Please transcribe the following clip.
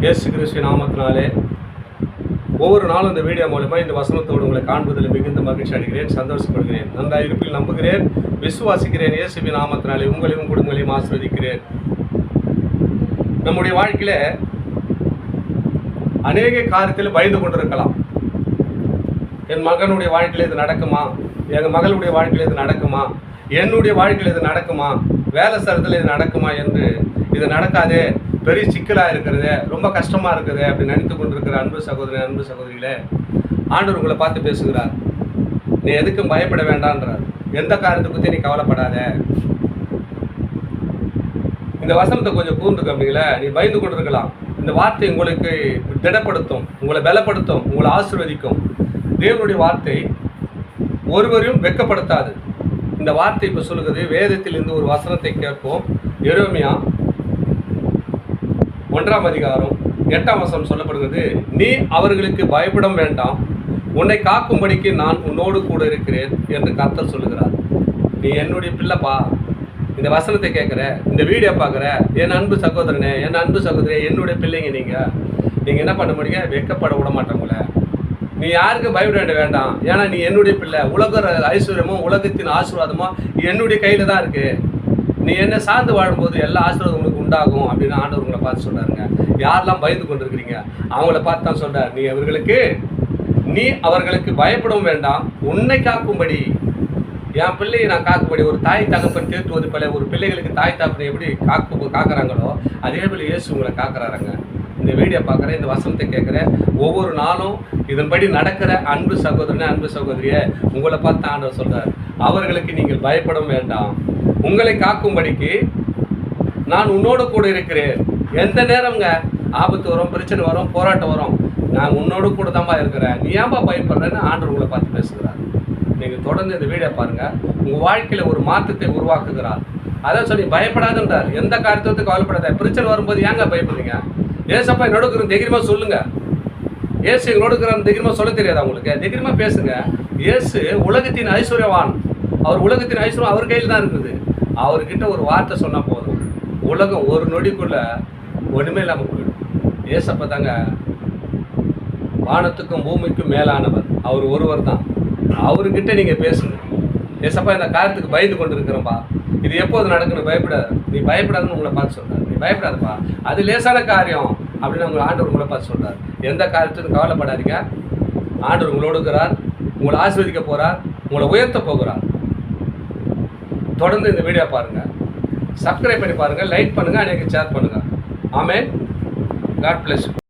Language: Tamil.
இயேசு கிறிஸ்து நாமத்தினாலே ஒவ்வொரு நாளும் இந்த வீடியோ மூலமா இந்த வசனத்தோடு உங்களை காண்பதில் மிகுந்த மகிழ்ச்சி அடைகிறேன், சந்தோஷப்படுகிறேன். நன்றாக இருப்பில் நம்புகிறேன், விசுவாசிக்கிறேன். இயேசுவின் நாமத்தினாலே உங்களையும் குடும்பங்களையும் ஆசீர்வதிக்கிறேன். நம்முடைய வாழ்க்கையில அநேக காரியத்தில் பயந்து கொண்டிருக்கலாம். என் மகனுடைய வாழ்க்கையில் இது நடக்குமா, எங்கள் மகளுடைய வாழ்க்கையில் இது நடக்குமா, என்னுடைய வாழ்க்கையில் இது நடக்குமா, வேலை ஸ்தலத்தில் இது நடக்குமா என்று, இது நடக்காதே, பெரிய சிக்கலாக இருக்கிறது, ரொம்ப கஷ்டமாக இருக்குது அப்படின்னு நினைத்து கொண்டிருக்கிற அன்பு சகோதரி அன்பு சகோதரிகளே, ஆண்டவர் உங்களை பார்த்து பேசுகிறார். நீ எதுக்கும் பயப்பட வேண்டான்றார். எந்த காரியத்தை பற்றி நீ கவலைப்படாத. இந்த வசனத்தை கொஞ்சம் கூர்ந்துக்க அப்படிங்களே. நீ பயந்து கொண்டிருக்கலாம். இந்த வார்த்தை உங்களுக்கு திடப்படுத்தும், உங்களை பலப்படுத்தும், உங்களை ஆசீர்வதிக்கும். தேவனுடைய வார்த்தை ஒருவரையும் வெட்கப்படுத்தாது. இந்த வார்த்தை இப்போ சொல்லுகிறது. வேதத்தில் இருந்து ஒரு வசனத்தை கேட்போம். எரேமியா 1ஆம் அதிகாரம் 8ஆம் வசனம் சொல்லப்படுகிறது. நீ அவர்களுக்கு பயப்பட வேண்டாம், உன்னை காக்கும்படிக்கு நான் உன்னோடு கூட இருக்கிறேன் என்று கர்த்தர் சொல்லுகிறார். நீ என்னுடைய பிள்ளைப்பா, இந்த வசனத்தை கேட்குற, இந்த வீடியோ பார்க்குற என் அன்பு சகோதரனே, என் அன்பு சகோதரியே, என்னுடைய பிள்ளைங்க. நீங்கள் என்ன பண்ண முடியுங்க? வெட்கப்பட விட மாட்டோங்களே. நீ யாருக்கும் பயப்பட வேண்டாம், ஏன்னா நீ என்னுடைய பிள்ளை. உலக ஐஸ்வர்யமும் உலகத்தின் ஆசீர்வாதமும் என்னுடைய கையில் தான் இருக்குது. நீ என்ன சார்ந்து வாழும்போது எல்லா ஆசீர்வாதம் உங்களுக்கு உண்டாகும் அப்படின்னு ஆண்டவர் உங்களை பார்த்து சொல்கிறாருங்க. யாரெல்லாம் பயந்து கொண்டு இருக்கிறீங்க அவங்கள பார்த்து தான் சொல்கிறார். நீ அவர்களுக்கு பயப்படவும் வேண்டாம், உன்னை காக்கும்படி, என் பிள்ளையை நான் காக்கும்படி. ஒரு தாய் தகப்பன் தேற்றுவது போல ஒரு பிள்ளைகளுக்கு தாய் தகப்பனை எப்படி காக்குறாங்களோ அதே போல இயேசு உங்களை காக்குறாருங்க. இந்த வீடியோ பார்க்குறேன், இந்த வசனத்தை கேட்குறேன், ஒவ்வொரு நாளும் இதன்படி நடக்கிற அன்பு சகோதரனே அன்பு சகோதரியை உங்களை பார்த்து ஆண்டவர் சொல்கிறார். அவர்களுக்கு நீங்கள் பயப்படவும் வேண்டாம், உங்களை காக்கும்படிக்கு நான் உன்னோடு கூட இருக்கிறேன். எந்த நேரம்ங்க ஆபத்து வரும், பிரச்சனை வரும், போராட்டம் வரும், நான் உன்னோடு கூட தான்ப்பா இருக்கிறேன். நீ ஏன்பா பயப்படுறேன்னு ஆண்டவர் உங்களை பார்த்து பேசுகிறார். நீங்கள் தொடர்ந்து இந்த வீடியோ பாருங்கள். உங்கள் வாழ்க்கையில் ஒரு மாற்றத்தை உருவாக்குகிறார். அதான் சொல்லி பயப்படாதுன்றார். எந்த காரியத்துக்கு கவலைப்படாத. பிரச்சனை வரும்போது ஏங்க பயப்படுறீங்க? ஏசப்பா என்னோட இருக்கிற தைரியமாக சொல்லுங்கள். ஏசு எங்களோட இருக்கிறான்னு தைரியமாக சொல்ல தெரியாதா உங்களுக்கு? தைரியமாக பேசுங்க. ஏசு உலகத்தின் ஐஸ்வர்யவான். அவர் உலகத்தின் ஐஸ்வர்யம் அவர் கையில் தான் இருக்குது. அவர்கிட்ட ஒரு வார்த்தை சொன்னால் போதும், உலகம் ஒரு நொடிக்குள்ளே ஒன்றுமே இல்லாமல் போயிடும். ஏசப்பா தாங்க வானத்துக்கும் பூமிக்கும் மேலானவர். அவர் ஒருவர் தான். அவர்கிட்ட நீங்கள் பேசுங்க. ஏசப்பா இந்த காரியத்துக்கு பயந்து கொண்டு இருக்கிறப்பா, இது எப்போது நடக்கணும், பயப்படாத. நீ பயப்படாதுன்னு உங்களை பார்த்து சொல்கிறார். நீ பயப்படாதப்பா, அது லேசான காரியம் அப்படின்னு உங்களை ஆண்டவர் உங்களை பார்த்து சொல்கிறார். எந்த காரியத்துக்கும் கவலைப்படாதீங்க. ஆண்டவர் உங்களோடு இருக்கிறார், உங்களை ஆசீர்வதிக்க போகிறார், உங்களை உயர்த்த போகிறார். தொடர்ந்து இந்த வீடியோ பாருங்கள், சப்ஸ்கிரைப் பண்ணி பாருங்கள், லைக் பண்ணுங்கள், அநேக ஷேர் பண்ணுங்கள். ஆமென். God bless you.